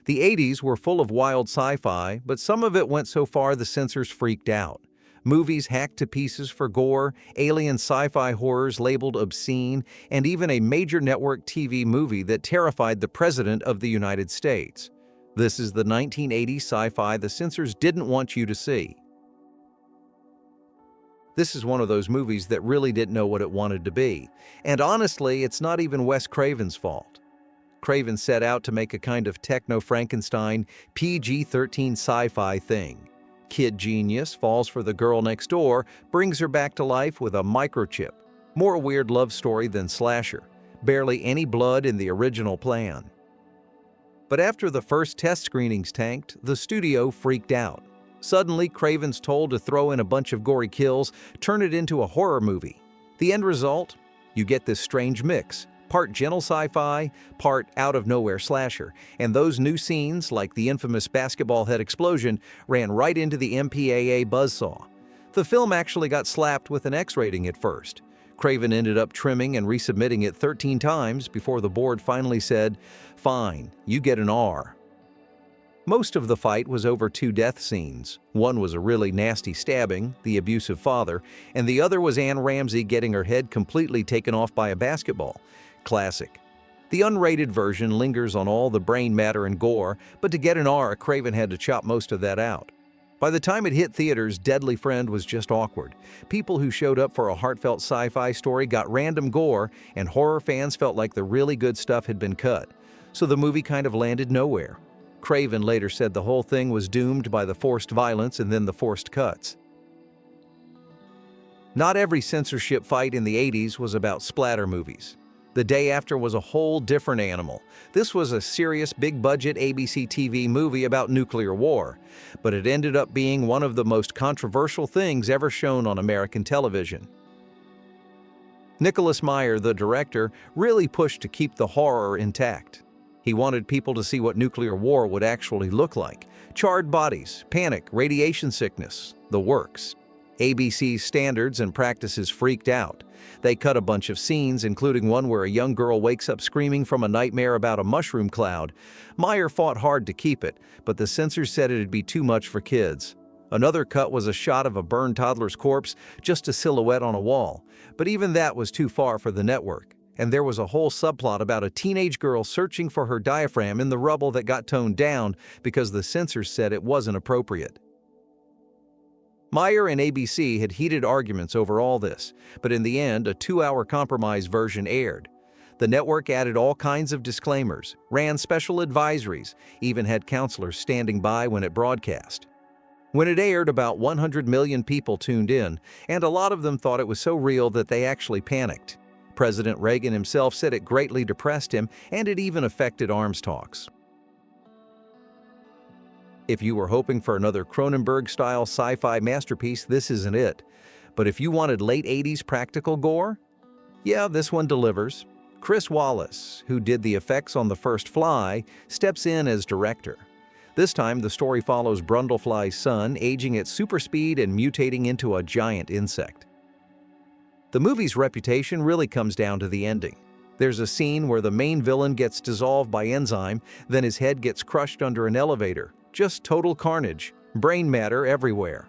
The 80s were full of wild sci-fi, but some of it went so far the censors freaked out. Movies hacked to pieces for gore, alien sci-fi horrors labeled obscene, and even a major network TV movie that terrified the President of the United States. This is the 1980s sci-fi the censors didn't want you to see. This is one of those movies that really didn't know what it wanted to be. And honestly, it's not even Wes Craven's fault. Craven set out to make a kind of techno-Frankenstein, PG-13 sci-fi thing. Kid genius falls for the girl next door, brings her back to life with a microchip. More weird love story than slasher. Barely any blood in the original plan. But after the first test screenings tanked, the studio freaked out. Suddenly, Craven's told to throw in a bunch of gory kills, turn it into a horror movie. The end result? You get this strange mix. Part gentle sci-fi, part out-of-nowhere slasher, and those new scenes, like the infamous basketball head explosion, ran right into the MPAA buzzsaw. The film actually got slapped with an X rating at first. Craven ended up trimming and resubmitting it 13 times before the board finally said, "Fine, you get an R." Most of the fight was over 2 death scenes. One was a really nasty stabbing, the abusive father, and the other was Anne Ramsey getting her head completely taken off by a basketball. Classic. The unrated version lingers on all the brain matter and gore, but to get an R, Craven had to chop most of that out. By the time it hit theaters, Deadly Friend was just awkward. People who showed up for a heartfelt sci-fi story got random gore, and horror fans felt like the really good stuff had been cut. So the movie kind of landed nowhere. Craven later said the whole thing was doomed by the forced violence and then the forced cuts. Not every censorship fight in the 80s was about splatter movies. The Day After was a whole different animal. This was a serious, big-budget ABC TV movie about nuclear war, but it ended up being one of the most controversial things ever shown on American television. Nicholas Meyer, the director, really pushed to keep the horror intact. He wanted people to see what nuclear war would actually look like. Charred bodies, panic, radiation sickness, the works. ABC's standards and practices freaked out. They cut a bunch of scenes, including one where a young girl wakes up screaming from a nightmare about a mushroom cloud. Meyer fought hard to keep it, but the censors said it'd be too much for kids. Another cut was a shot of a burned toddler's corpse, just a silhouette on a wall. But even that was too far for the network. And there was a whole subplot about a teenage girl searching for her diaphragm in the rubble that got toned down because the censors said it wasn't appropriate. Meyer and ABC had heated arguments over all this, but in the end, a 2-hour compromise version aired. The network added all kinds of disclaimers, ran special advisories, even had counselors standing by when it broadcast. When it aired, about 100 million people tuned in, and a lot of them thought it was so real that they actually panicked. President Reagan himself said it greatly depressed him, and it even affected arms talks. If you were hoping for another Cronenberg-style sci-fi masterpiece, this isn't it. But if you wanted late 80s practical gore, yeah, this one delivers. Chris Wallace, who did the effects on The First Fly, steps in as director. This time, the story follows Brundlefly's son aging at super speed and mutating into a giant insect. The movie's reputation really comes down to the ending. There's a scene where the main villain gets dissolved by enzyme, then his head gets crushed under an elevator. Just total carnage, brain matter everywhere.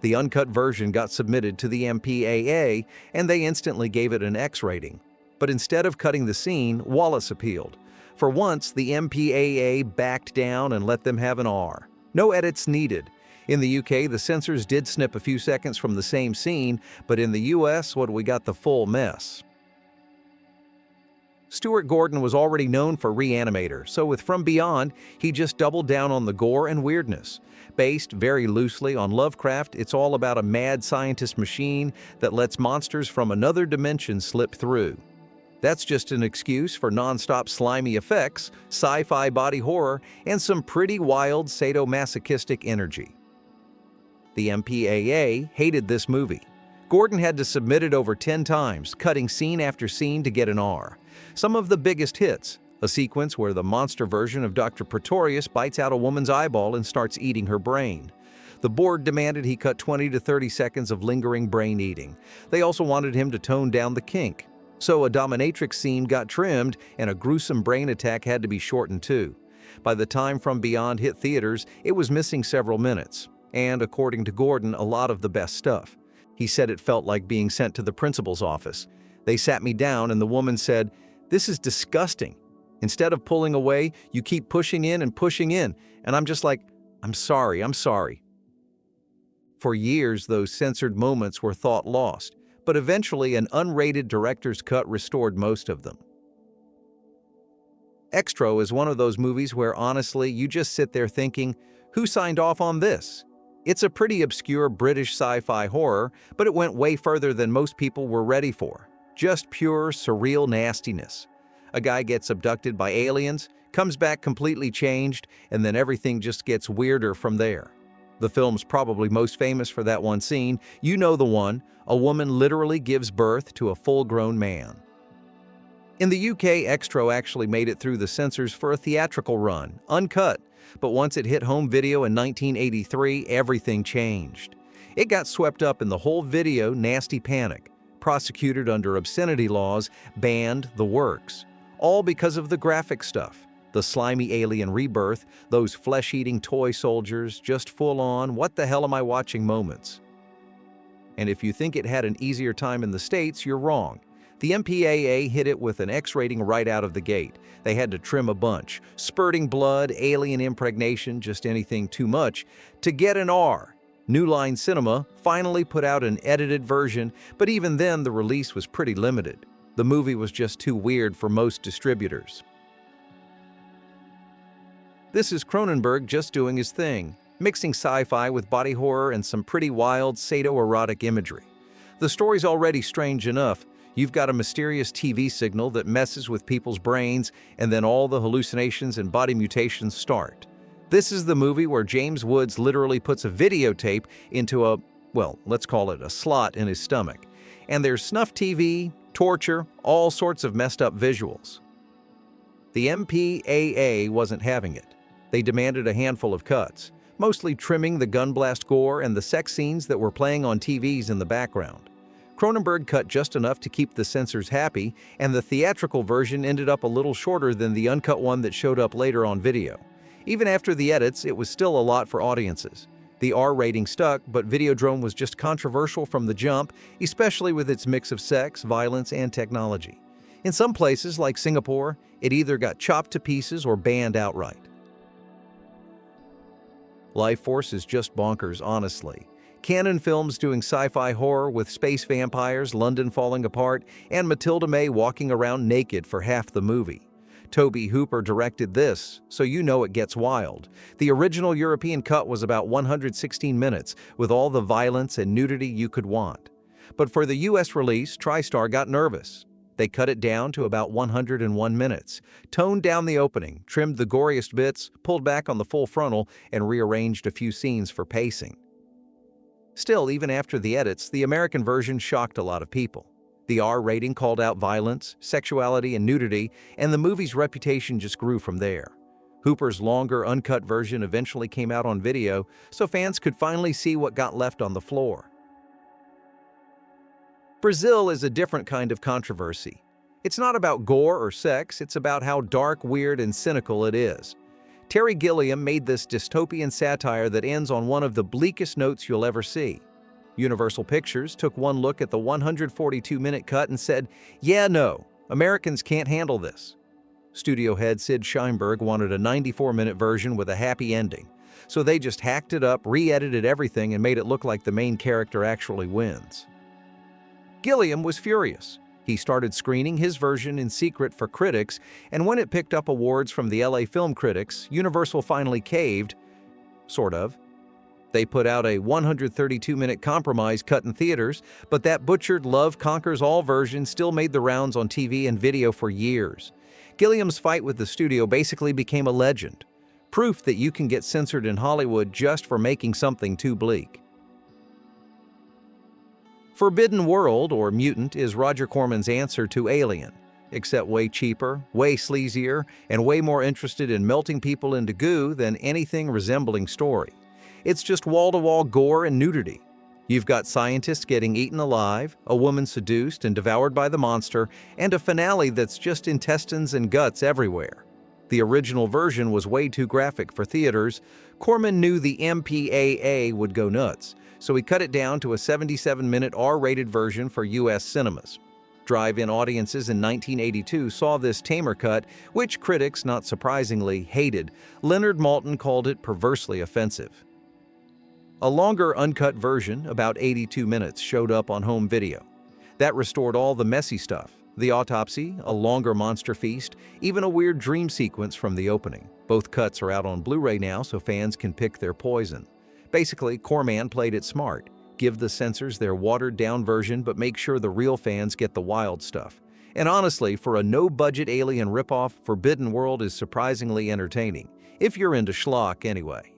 The uncut version got submitted to the MPAA, and they instantly gave it an X rating. But instead of cutting the scene, Wallace appealed. For once, the MPAA backed down and let them have an R. No edits needed. In the UK, the censors did snip a few seconds from the same scene, but in the US, we got the full mess. Stuart Gordon was already known for Reanimator, so with From Beyond, he just doubled down on the gore and weirdness. Based very loosely on Lovecraft, it's all about a mad scientist machine that lets monsters from another dimension slip through. That's just an excuse for non-stop slimy effects, sci-fi body horror, and some pretty wild sadomasochistic energy. The MPAA hated this movie. Gordon had to submit it over 10 times, cutting scene after scene to get an R. Some of the biggest hits, a sequence where the monster version of Dr. Pretorius bites out a woman's eyeball and starts eating her brain. The board demanded he cut 20 to 30 seconds of lingering brain eating. They also wanted him to tone down the kink. So a dominatrix scene got trimmed and a gruesome brain attack had to be shortened too. By the time From Beyond hit theaters, it was missing several minutes, and according to Gordon, a lot of the best stuff. He said it felt like being sent to the principal's office. They sat me down and the woman said, "This is disgusting. Instead of pulling away, you keep pushing in and pushing in." And I'm just like, I'm sorry. For years, those censored moments were thought lost, but eventually an unrated director's cut restored most of them. Xtro is one of those movies where honestly, you just sit there thinking, who signed off on this? It's a pretty obscure British sci-fi horror, but it went way further than most people were ready for. Just pure, surreal nastiness. A guy gets abducted by aliens, comes back completely changed, and then everything just gets weirder from there. The film's probably most famous for that one scene. You know the one. A woman literally gives birth to a full-grown man. In the UK, Xtro actually made it through the censors for a theatrical run, uncut. But once it hit home video in 1983, everything changed. It got swept up in the whole video nasty panic, prosecuted under obscenity laws, banned the works. All because of the graphic stuff. The slimy alien rebirth, those flesh-eating toy soldiers, just full-on, what the hell am I watching moments. And if you think it had an easier time in the States, you're wrong. The MPAA hit it with an X rating right out of the gate. They had to trim a bunch. Spurting blood, alien impregnation, just anything too much, to get an R. New Line Cinema finally put out an edited version, but even then the release was pretty limited. The movie was just too weird for most distributors. This is Cronenberg just doing his thing, mixing sci-fi with body horror and some pretty wild sado-erotic imagery. The story's already strange enough. You've got a mysterious TV signal that messes with people's brains, and then all the hallucinations and body mutations start. This is the movie where James Woods literally puts a videotape into a, well, let's call it a slot in his stomach. And there's snuff TV, torture, all sorts of messed up visuals. The MPAA wasn't having it. They demanded a handful of cuts, mostly trimming the gunblast gore and the sex scenes that were playing on TVs in the background. Cronenberg cut just enough to keep the censors happy, and the theatrical version ended up a little shorter than the uncut one that showed up later on video. Even after the edits, it was still a lot for audiences. The R rating stuck, but Videodrome was just controversial from the jump, especially with its mix of sex, violence, and technology. In some places, like Singapore, it either got chopped to pieces or banned outright. Lifeforce is just bonkers, honestly. Canon Films doing sci-fi horror with space vampires, London falling apart, and Matilda May walking around naked for half the movie. Tobe Hooper directed this, so you know it gets wild. The original European cut was about 116 minutes, with all the violence and nudity you could want. But for the US release, TriStar got nervous. They cut it down to about 101 minutes, toned down the opening, trimmed the goriest bits, pulled back on the full frontal, and rearranged a few scenes for pacing. Still, even after the edits, the American version shocked a lot of people. The R rating called out violence, sexuality, and nudity, and the movie's reputation just grew from there. Hooper's longer, uncut version eventually came out on video, so fans could finally see what got left on the floor. Brazil is a different kind of controversy. It's not about gore or sex, it's about how dark, weird, and cynical it is. Terry Gilliam made this dystopian satire that ends on one of the bleakest notes you'll ever see. Universal Pictures took one look at the 142-minute cut and said, "Yeah, no, Americans can't handle this." Studio head Sid Sheinberg wanted a 94-minute version with a happy ending, so they just hacked it up, re-edited everything, and made it look like the main character actually wins. Gilliam was furious. He started screening his version in secret for critics, and when it picked up awards from the LA film critics, Universal finally caved, sort of. They put out a 132-minute compromise cut in theaters, but that butchered Love Conquers All version still made the rounds on TV and video for years. Gilliam's fight with the studio basically became a legend, proof that you can get censored in Hollywood just for making something too bleak. Forbidden World, or Mutant, is Roger Corman's answer to Alien, except way cheaper, way sleazier, and way more interested in melting people into goo than anything resembling story. It's just wall-to-wall gore and nudity. You've got scientists getting eaten alive, a woman seduced and devoured by the monster, and a finale that's just intestines and guts everywhere. The original version was way too graphic for theaters. Corman knew the MPAA would go nuts, so he cut it down to a 77-minute R-rated version for U.S. cinemas. Drive-in audiences in 1982 saw this tamer cut, which critics, not surprisingly, hated. Leonard Maltin called it perversely offensive. A longer uncut version, about 82 minutes, showed up on home video. That restored all the messy stuff: the autopsy, a longer monster feast, even a weird dream sequence from the opening. Both cuts are out on Blu-ray now, so fans can pick their poison. Basically, Corman played it smart. Give the censors their watered-down version, but make sure the real fans get the wild stuff. And honestly, for a no-budget alien ripoff, Forbidden World is surprisingly entertaining, if you're into schlock anyway.